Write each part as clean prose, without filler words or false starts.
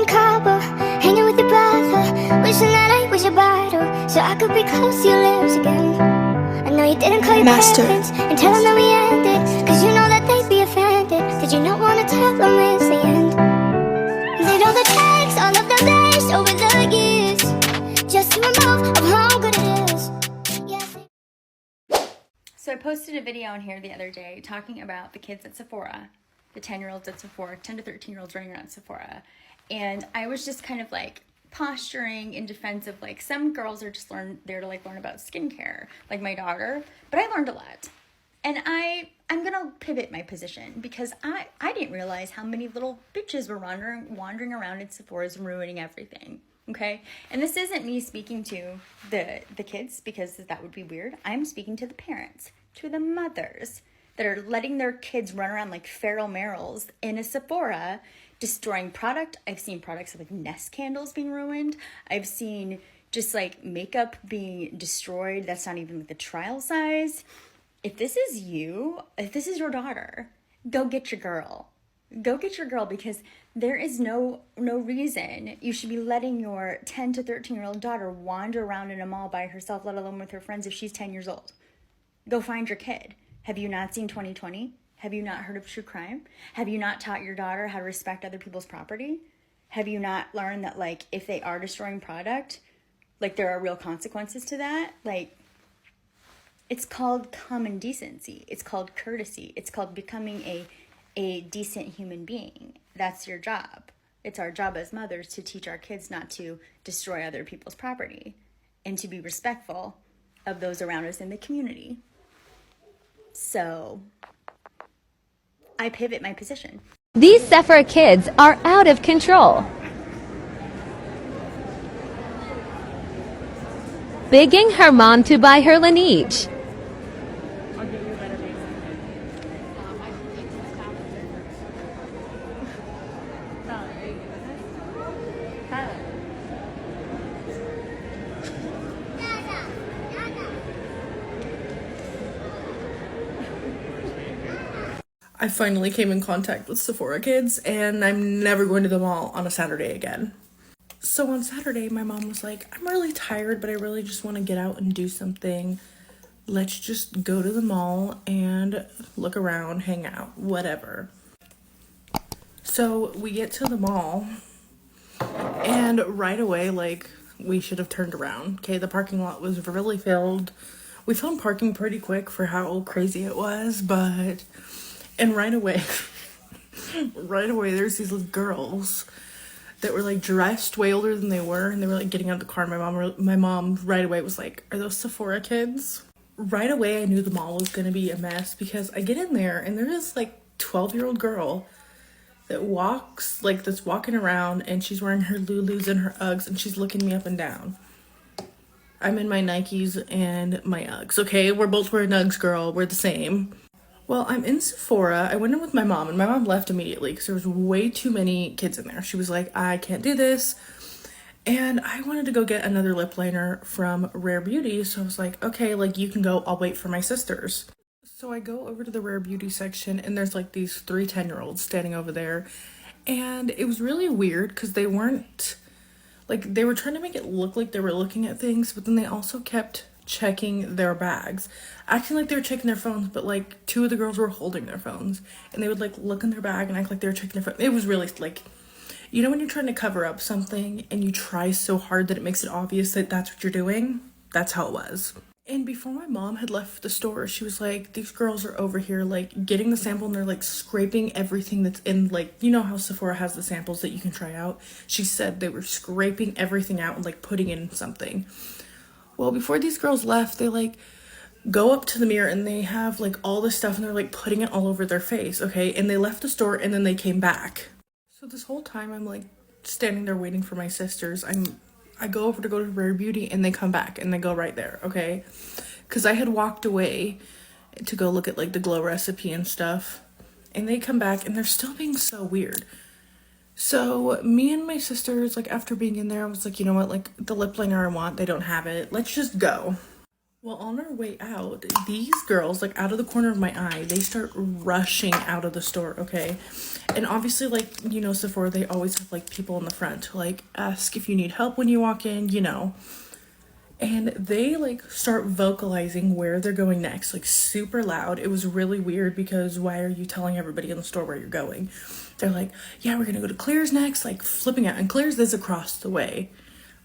in Cabo, hanging with your brother, wishing that I was your bottle, so I could be close to your lips again. I know you didn't call your parents and tell them that we ended, cause you know that they'd be offended. Did you not want to tell them it's the end? They know the text, all of the days over the years, just to remove of how good it is. So I posted a video on here the other day talking about the kids at Sephora, the 10-year-olds at Sephora, 10 to 13-year-olds running around Sephora. And I was just kind of like posturing in defense of like some girls are just there to like learn about skincare, like my daughter, but I learned a lot. And I'm gonna pivot my position because I didn't realize how many little bitches were wandering around at Sephora's ruining everything. Okay? And this isn't me speaking to the kids because that would be weird. I'm speaking to the parents, to the mothers that are letting their kids run around like feral merrills in a Sephora, destroying product. I've seen products like Nest candles being ruined. I've seen just like makeup being destroyed. That's not even like the trial size. If this is you, if this is your daughter, go get your girl. Go get your girl, because there is no reason you should be letting your 10 to 13-year-old daughter wander around in a mall by herself, let alone with her friends if she's 10 years old. Go find your kid. Have you not seen 2020? Have you not heard of true crime? Have you not taught your daughter how to respect other people's property? Have you not learned that, like, if they are destroying product, like, there are real consequences to that? Like, it's called common decency. It's called courtesy. It's called becoming a decent human being. That's your job. It's our job as mothers to teach our kids not to destroy other people's property and to be respectful of those around us in the community. So I pivot my position. These Sephora kids are out of control. Begging her mom to buy her Laneige. I finally came in contact with Sephora kids, and I'm never going to the mall on a Saturday again. So on Saturday, my mom was like, I'm really tired, but I really just want to get out and do something. Let's just go to the mall and look around, hang out, whatever. So we get to the mall, and right away, like, we should have turned around. Okay, the parking lot was really filled. We found parking pretty quick for how crazy it was, but... And right away, there's these little girls that were like dressed way older than they were, and they were like getting out of the car. My mom right away was like, "Are those Sephora kids?" Right away, I knew the mall was gonna be a mess because I get in there and there's this like 12-year-old girl that's walking around, and she's wearing her Lulus and her Uggs, and she's looking me up and down. I'm in my Nikes and my Uggs. Okay, we're both wearing Uggs, girl. We're the same. Well, I'm in Sephora. I went in with my mom, and my mom left immediately because there was way too many kids in there. She was like, I can't do this. And I wanted to go get another lip liner from Rare Beauty. So I was like, okay, like, you can go. I'll wait for my sisters. So I go over to the Rare Beauty section, and there's like these 3 10-year-olds standing over there. And it was really weird because they weren't, like, they were trying to make it look like they were looking at things, but then they also kept checking their bags, acting like they were checking their phones, but like 2 of the girls were holding their phones, and they would like look in their bag and act like they were checking their phone. It was really like, you know, when you're trying to cover up something and you try so hard that it makes it obvious that that's what you're doing. That's how it was. And before my mom had left the store, she was like, these girls are over here like getting the sample, and they're like scraping everything that's in, like, you know how Sephora has the samples that you can try out. She said they were scraping everything out and like putting in something. Well, before these girls left, they like go up to the mirror and they have like all this stuff, and they're like putting it all over their face, okay? And they left the store, and then they came back. So this whole time I'm like standing there waiting for my sisters. I go over to go to Rare Beauty, and they come back, and they go right there, okay? Because I had walked away to go look at like the glow recipe and stuff, and they come back, and they're still being so weird. So me and my sisters, like, after being in there, I was like, you know what, like, the lip liner I want, they don't have it. Let's just go. Well, on our way out, these girls, like, out of the corner of my eye, they start rushing out of the store, okay? And obviously, like, you know, Sephora, they always have, like, people in the front to, like, ask if you need help when you walk in, you know. And they, like, start vocalizing where they're going next, like, super loud. It was really weird because why are you telling everybody in the store where you're going? They're like, yeah, we're gonna go to Claire's next, like, flipping out. And Claire's is across the way.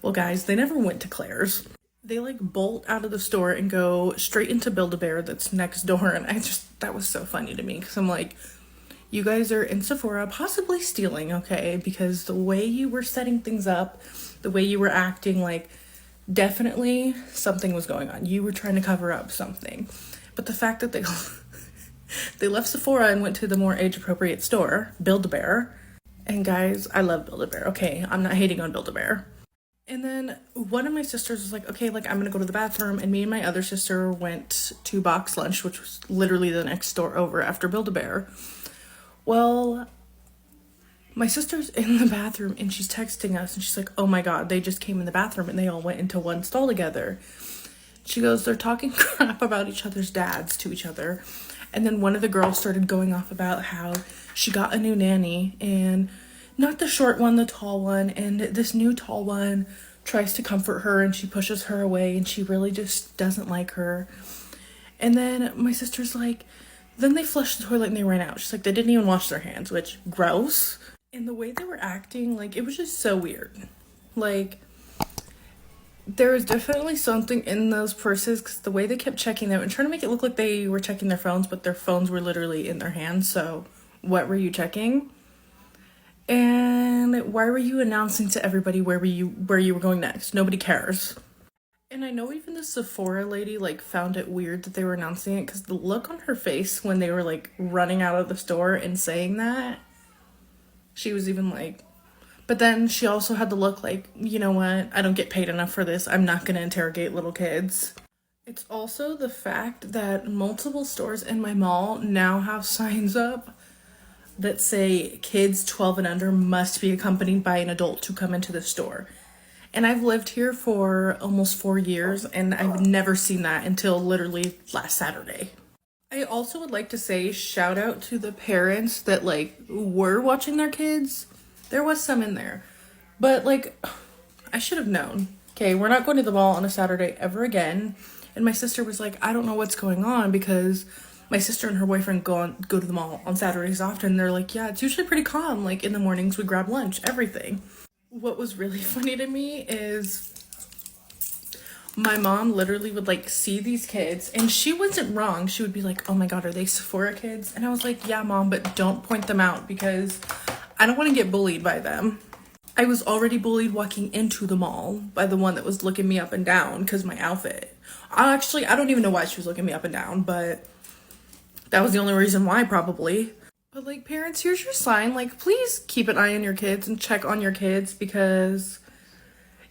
Well, guys, they never went to Claire's. They like bolt out of the store and go straight into Build-A-Bear that's next door. And that was so funny to me because I'm like, you guys are in Sephora possibly stealing, okay? Because the way you were setting things up, the way you were acting, like, definitely something was going on. You were trying to cover up something. But the fact that they left Sephora and went to the more age-appropriate store, Build-A-Bear. And guys, I love Build-A-Bear, okay? I'm not hating on Build-A-Bear. And then one of my sisters was like, okay, like, I'm gonna go to the bathroom. And me and my other sister went to Box Lunch, which was literally the next store over after Build-A-Bear. Well, my sister's in the bathroom and she's texting us and she's like, oh my God, they just came in the bathroom and they all went into one stall together. She goes, they're talking crap about each other's dads to each other. And then one of the girls started going off about how she got a new nanny, and not the short one, the tall one, and this new tall one tries to comfort her and she pushes her away and she really just doesn't like her. And then my sister's like, then they flushed the toilet and they ran out. She's like, they didn't even wash their hands, which, gross. And the way they were acting, like, it was just so weird. Like, there was definitely something in those purses because the way they kept checking them and trying to make it look like they were checking their phones, but their phones were literally in their hands. So what were you checking? And why were you announcing to everybody where you were going next? Nobody cares. And I know even the Sephora lady, like, found it weird that they were announcing it because the look on her face when they were, like, running out of the store and saying that, she was even like, but then she also had the look like, you know what, I don't get paid enough for this. I'm not gonna interrogate little kids. It's also the fact that multiple stores in my mall now have signs up that say kids 12 and under must be accompanied by an adult to come into the store. And I've lived here for almost 4 years and I've never seen that until literally last Saturday. I also would like to say shout out to the parents that, like, were watching their kids. There was some in there, but, like, I should have known. Okay, we're not going to the mall on a Saturday ever again. And my sister was like, I don't know what's going on because my sister and her boyfriend go to the mall on Saturdays often. They're like, yeah, it's usually pretty calm. Like, in the mornings we grab lunch, everything. What was really funny to me is my mom literally would, like, see these kids and she wasn't wrong. She would be like, oh my God, are they Sephora kids? And I was like, yeah, Mom, but don't point them out because I don't want to get bullied by them. I was already bullied walking into the mall by the one that was looking me up and down because my outfit. I don't even know why she was looking me up and down, but that was the only reason why, probably. But, like, parents, here's your sign. Like, please keep an eye on your kids and check on your kids because,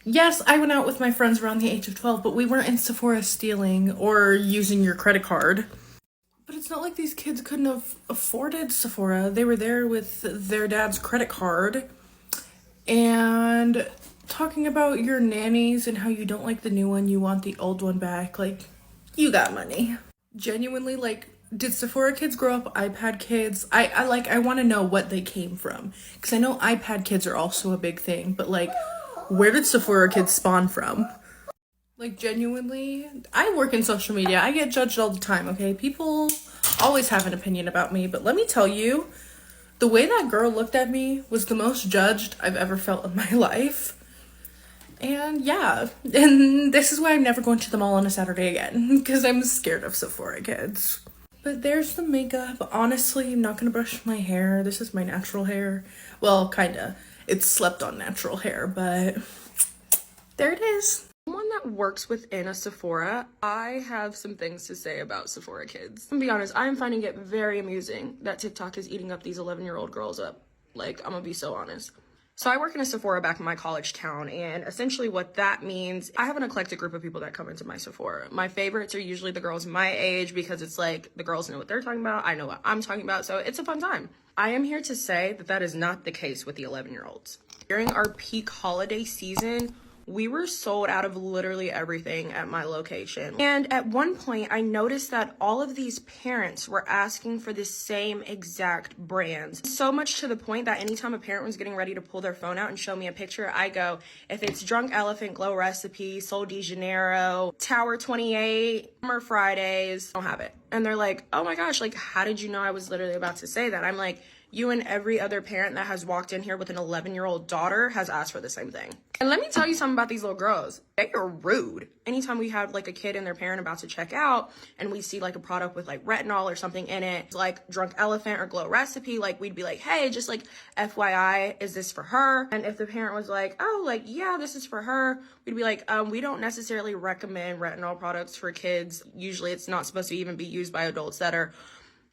yes, I went out with my friends around the age of 12, but we weren't in Sephora stealing or using your credit card. But it's not like these kids couldn't have afforded Sephora. They were there with their dad's credit card. And talking about your nannies and how you don't like the new one, you want the old one back. Like, you got money. Genuinely, like, did Sephora kids grow up iPad kids? I want to know what they came from. Because I know iPad kids are also a big thing. But, like, where did Sephora kids spawn from? Like, genuinely, I work in social media. I get judged all the time, okay? People always have an opinion about me. But let me tell you, the way that girl looked at me was the most judged I've ever felt in my life. And yeah, and this is why I'm never going to the mall on a Saturday again. Because I'm scared of Sephora kids. But there's the makeup. Honestly, I'm not going to brush my hair. This is my natural hair. Well, kinda. It's slept on natural hair, but there it is. Someone that works within a Sephora, I have some things to say about Sephora kids. I'm gonna be honest, I'm finding it very amusing that TikTok is eating up these 11-year-old girls up. Like, I'm gonna be so honest. So I work in a Sephora back in my college town, and essentially what that means, I have an eclectic group of people that come into my Sephora. My favorites are usually the girls my age because it's like the girls know what they're talking about, I know what I'm talking about, so it's a fun time. I am here to say that that is not the case with the 11-year-olds. During our peak holiday season, We were sold out of literally everything at my location. And at one point, I noticed that all of these parents were asking for the same exact brands. So much to the point that anytime a parent was getting ready to pull their phone out and show me a picture, I go, if it's Drunk Elephant, Glow Recipe, Sol de Janeiro, Tower 28, Summer Fridays, I don't have it. And they're like, oh my gosh, like, how did you know I was literally about to say that? I'm like, you and every other parent that has walked in here with an 11-year-old daughter has asked for the same thing. And let me tell you something about these little girls. They are rude. Anytime we have like a kid and their parent about to check out and we see like a product with like retinol or something in it, like Drunk Elephant or Glow Recipe, like we'd be like, hey, just like FYI, is this for her? And if the parent was like, oh, like, yeah, this is for her, we'd be like, we don't necessarily recommend retinol products for kids. Usually it's not supposed to even be used by adults that are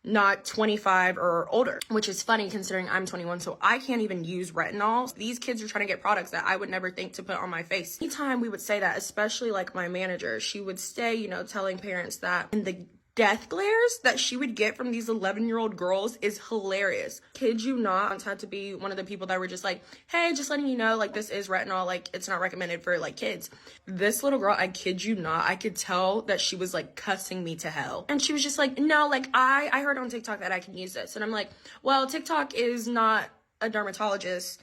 not 25 or older, which is funny considering I'm 21, so I can't even use retinol. These kids are trying to get products that I would never think to put on my face. Anytime we would say that, especially like my manager, she would stay, you know, telling parents that, and the death glares that she would get from these 11-year-old girls is hilarious. Kid you not, I had to be one of the people that were just like, hey, just letting you know, like, this is retinol, like, it's not recommended for, like, kids. This little girl, I kid you not, I could tell that she was, like, cussing me to hell. And she was just like, no, like, I heard on TikTok that I can use this. And I'm like, well, TikTok is not a dermatologist,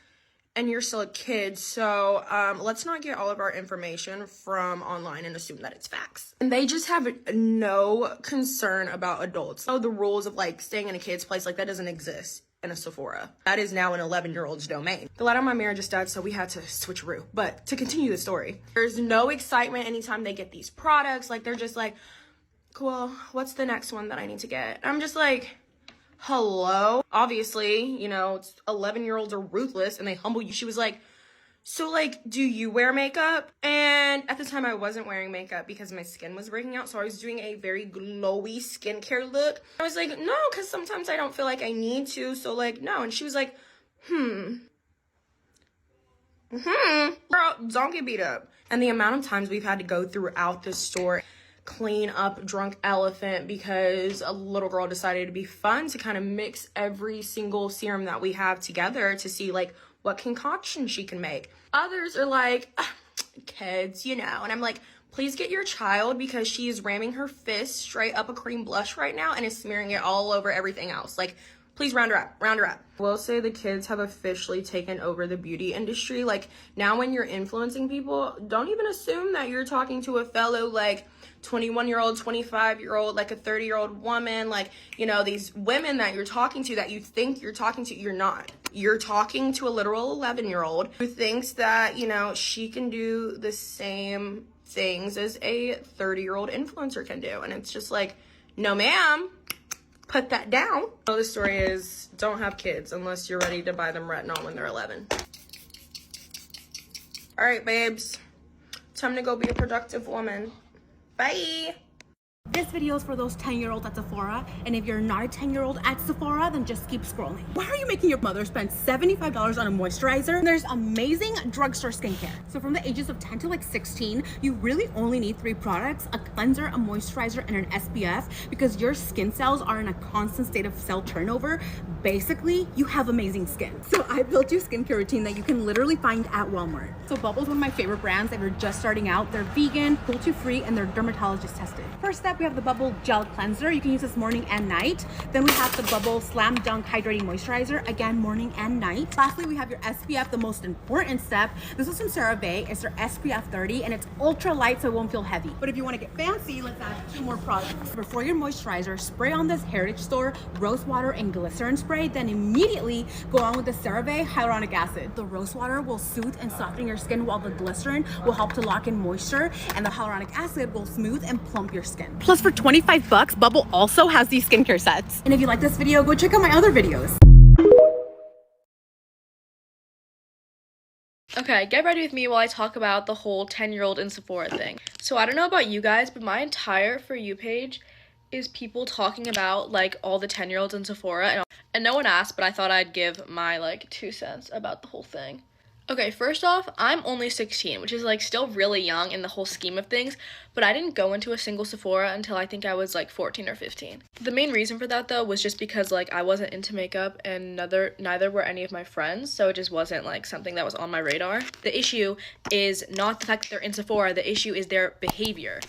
and you're still a kid, so let's not get all of our information from online and assume that it's facts. And they just have no concern about adults. So the rules of like staying in a kid's place, like that doesn't exist in a Sephora. That is now an 11-year-old's domain. The letter of my marriage just died, so we had to switcheroo. But to continue the story, there's no excitement anytime they get these products. Like they're just like, cool, what's the next one that I need to get? I'm just like, hello? Obviously, you know, 11-year-olds are ruthless and they humble you. She was like, so like, do you wear makeup? And at the time I wasn't wearing makeup because my skin was breaking out. So I was doing a very glowy skincare look. I was like, no, because sometimes I don't feel like I need to. So like, no. And she was like, girl, don't get beat up. And the amount of times we've had to go throughout the store clean up Drunk Elephant because a little girl decided to be fun to kind of mix every single serum that we have together to see like what concoction she can make. Others are like, kids, you know, and I'm like, please get your child because she is ramming her fist straight up a cream blush right now and is smearing it all over everything else. Like, please round her up, round her up. I will say the kids have officially taken over the beauty industry. Like now when you're influencing people, don't even assume that you're talking to a fellow like 21-year-old, 25-year-old, like a 30-year-old woman, like, you know, these women that you're talking to that you think you're talking to, you're not. You're talking to a literal 11-year-old who thinks that, you know, she can do the same things as a 30-year-old influencer can do. And it's just like, no ma'am, put that down. So the story is, don't have kids unless you're ready to buy them retinol when they're 11. All right, babes, time to go be a productive woman. Bye. This video is for those 10-year-olds at Sephora, and if you're not a 10-year-old at Sephora, then just keep scrolling. Why are you making your mother spend $75 on a moisturizer? There's amazing drugstore skincare. So from the ages of 10 to like 16, you really only need 3 products, a cleanser, a moisturizer, and an SPF, because your skin cells are in a constant state of cell turnover. Basically, you have amazing skin. So I built you a skincare routine that you can literally find at Walmart. So Bubble is one of my favorite brands. If you're just starting out, they're vegan, cruelty-free, and they're dermatologist tested. First step, we have the Bubble Gel Cleanser. You can use this morning and night. Then we have the Bubble Slam Dunk Hydrating Moisturizer, again, morning and night. Lastly, we have your SPF, the most important step. This is from CeraVe. It's their SPF 30, and it's ultra light, so it won't feel heavy. But if you want to get fancy, let's add 2 more products. Before your moisturizer, spray on this Heritage Store rose water and glycerin spray, then immediately go on with the CeraVe hyaluronic acid. The rose water will soothe and soften your skin, while the glycerin will help to lock in moisture, and the hyaluronic acid will smooth and plump your skin. Plus, for $25, Bubble also has these skincare sets. And if you like this video, go check out my other videos. Okay, get ready with me while I talk about the whole 10-year-old in Sephora thing. So I don't know about you guys, but my entire For You page is people talking about like all the 10-year-olds in Sephora, and no one asked, but I thought I'd give my like 2 cents about the whole thing. Okay, first off, I'm only 16, which is like still really young in the whole scheme of things, but I didn't go into a single Sephora until I think I was like 14 or 15. The main reason for that though was just because like I wasn't into makeup and neither were any of my friends, so it just wasn't like something that was on my radar. The issue is not the fact that they're in Sephora, the issue is their behavior.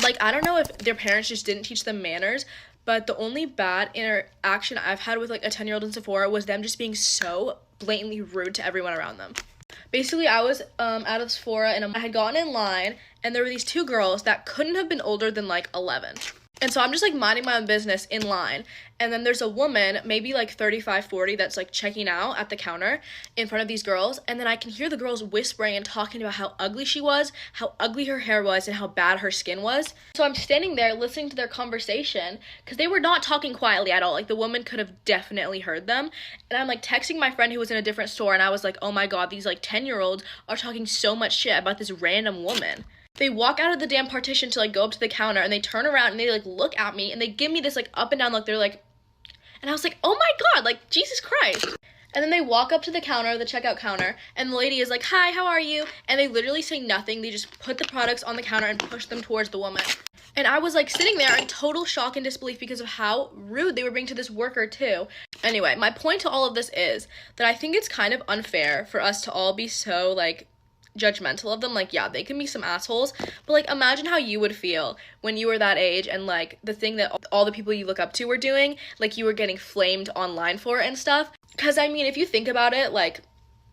Like, I don't know if their parents just didn't teach them manners, but the only bad interaction I've had with like a 10-year-old in Sephora was them just being so blatantly rude to everyone around them. Basically, I was out of Sephora and I had gotten in line, and there were these two girls that couldn't have been older than like 11. And so I'm just like minding my own business in line, and then there's a woman, maybe like 35, 40, that's like checking out at the counter in front of these girls, and then I can hear the girls whispering and talking about how ugly she was, how ugly her hair was, and how bad her skin was. So I'm standing there listening to their conversation, because they were not talking quietly at all. Like, the woman could have definitely heard them, and I'm like texting my friend who was in a different store, and I was like, oh my god, these like 10-year-olds are talking so much shit about this random woman. They walk out of the damn partition to like go up to the counter, and they turn around and they like look at me and they give me this like up and down look. They're like, and I was like, oh my god, like Jesus Christ. And then they walk up to the counter, the checkout counter, and the lady is like, hi, how are you? And they literally say nothing. They just put the products on the counter and push them towards the woman. And I was like sitting there in total shock and disbelief because of how rude they were being to this worker too. Anyway, my point to all of this is that I think it's kind of unfair for us to all be so like judgmental of them. Like, yeah, they can be some assholes, but like imagine how you would feel when you were that age and like the thing that all the people you look up to were doing, like you were getting flamed online for and stuff. Because I mean, if you think about it, like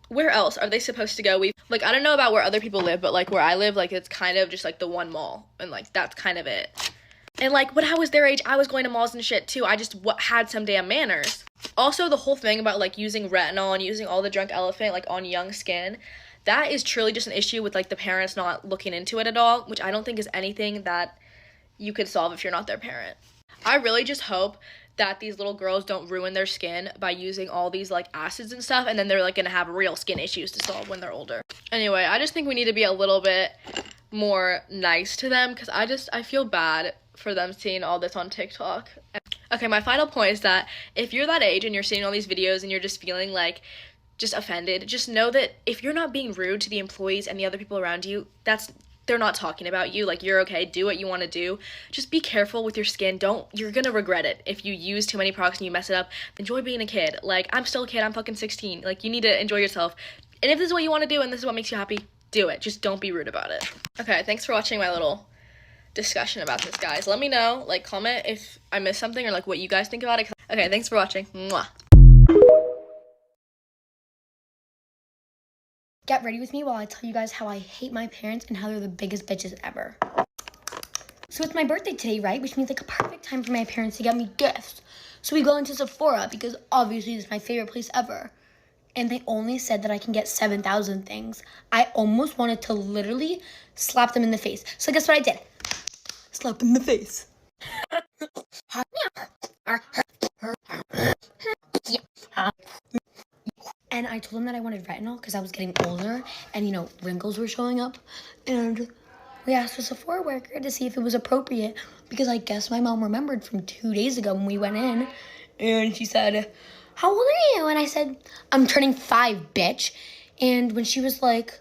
where else are they supposed to go? Like, I don't know about where other people live, but like where I live, like it's kind of just like the one mall, and like that's kind of it. And like when I was their age, I was going to malls and shit too. I just had some damn manners. Also, the whole thing about like using retinol and using all the drunk elephant like on young skin, that is truly just an issue with like the parents not looking into it at all, which I don't think is anything that you could solve if you're not their parent. I really just hope that these little girls don't ruin their skin by using all these like acids and stuff, and then they're like gonna have real skin issues to solve when they're older. Anyway, I just think we need to be a little bit more nice to them, because I feel bad for them seeing all this on TikTok. Okay, my final point is that if you're that age and you're seeing all these videos and you're just feeling like just offended, just know that if you're not being rude to the employees and the other people around you, they're not talking about you. Like, you're okay, do what you want to do. Just be careful with your skin. You're gonna regret it if you use too many products and you mess it up. Enjoy being a kid. Like, I'm still a kid, I'm fucking 16. Like, you need to enjoy yourself. And if this is what you want to do and this is what makes you happy, do it. Just don't be rude about it. Okay, thanks for watching my little discussion about this, guys. Let me know, like, comment if I missed something or like what you guys think about it. Okay, thanks for watching. Mwah. Get ready with me while I tell you guys how I hate my parents and how they're the biggest bitches ever. So it's my birthday today, right? Which means like a perfect time for my parents to get me gifts. So we go into Sephora because obviously it's my favorite place ever. And they only said that I can get 7,000 things. I almost wanted to literally slap them in the face. So guess what I did? Slap them in the face. And I told them that I wanted retinol because I was getting older and, you know, wrinkles were showing up. And we asked a Sephora worker to see if it was appropriate because I guess my mom remembered from 2 days ago when we went in. And she said, how old are you? And I said, I'm turning 5, bitch. And when she was like,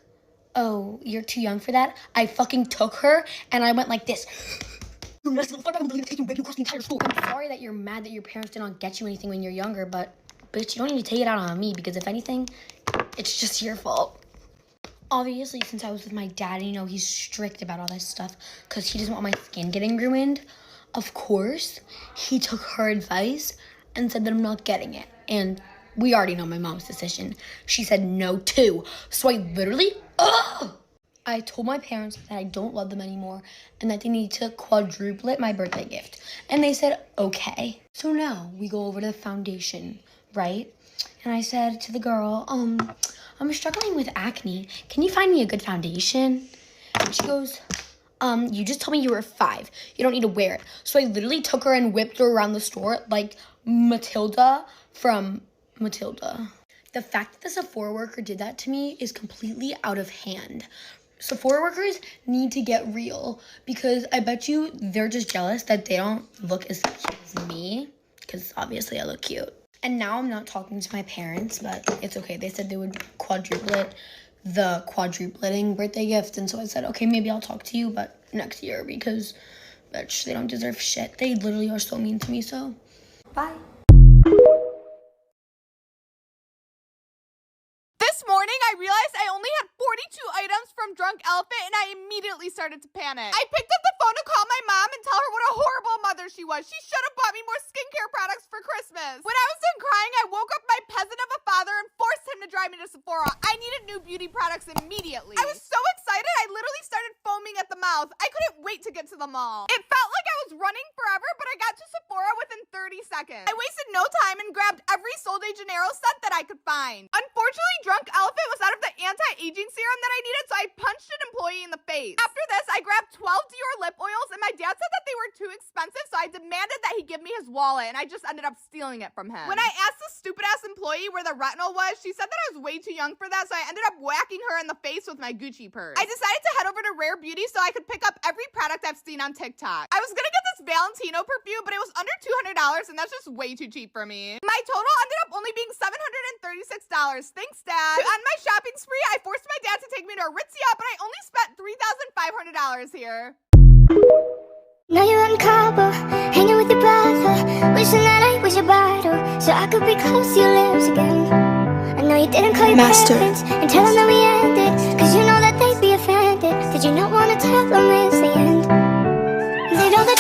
oh, you're too young for that, I fucking took her and I went like this. I'm sorry that you're mad that your parents did not get you anything when you're younger, but bitch, you don't need to take it out on me because if anything, it's just your fault. Obviously, since I was with my dad, you know, he's strict about all this stuff because he doesn't want my skin getting ruined. Of course, he took her advice and said that I'm not getting it. And we already know my mom's decision. She said no too. So I literally, I told my parents that I don't love them anymore and that they need to quadruple my birthday gift. And they said, okay. So now we go over to the foundation, right? And I said to the girl, I'm struggling with acne. Can you find me a good foundation? And she goes, you just told me you were 5. You don't need to wear it. So I literally took her and whipped her around the store like Matilda from Matilda. The fact that the Sephora worker did that to me is completely out of hand. Sephora workers need to get real because I bet you they're just jealous that they don't look as cute as me because obviously I look cute. And now I'm not talking to my parents, but it's okay. They said they would quadruple it. the quadrupling birthday gift. And so I said, okay, maybe I'll talk to you, but next year, because, bitch, they don't deserve shit. They literally are so mean to me, so bye. This morning, I realized I only had 42 items from Drunk Elephant, and I immediately started to panic. I picked up the phone to call my mom and tell her what a horrible mother she was. She should have bought me more skincare products for Christmas. When I was done crying, I woke up my peasant of a father and forced him to drive me to Sephora. I needed new beauty products immediately. I was so excited, I literally started foaming at the mouth. I couldn't wait to get to the mall. It felt like I was running forever, but I got to Sephora within 30 seconds. I wasted no time and grabbed every Sol de Janeiro scent that I could find. Unfortunately, Drunk Elephant was out of the anti-aging serum that I needed, so I punched an employee in the face. After this, I grabbed 12 Dior lip oils, and my dad said that they were too expensive, so I demanded that he give me his wallet, and I just ended up stealing it from him. When I asked the stupid-ass employee where the retinol was, she said that I was way too young for that, so I ended up whacking her in the face with my Gucci purse. I decided to head over to Rare Beauty so I could pick up every product I've seen on TikTok. I was gonna get this Valentino perfume, but it was under $200, and that's just way too cheap for me. My total ended up only being $736. Thanks, Dad. To end my shopping spree, I forced my dad to take me to Aritzia, but I only spent $3,500 here. Now you're in Cabo, hanging with your brother, wishing that I was your bottle, so I could be close to your lips again. I know you didn't call your parents and tell them that we ended, cause you know that they'd be offended. Did you not want to tell them it's the end? They know the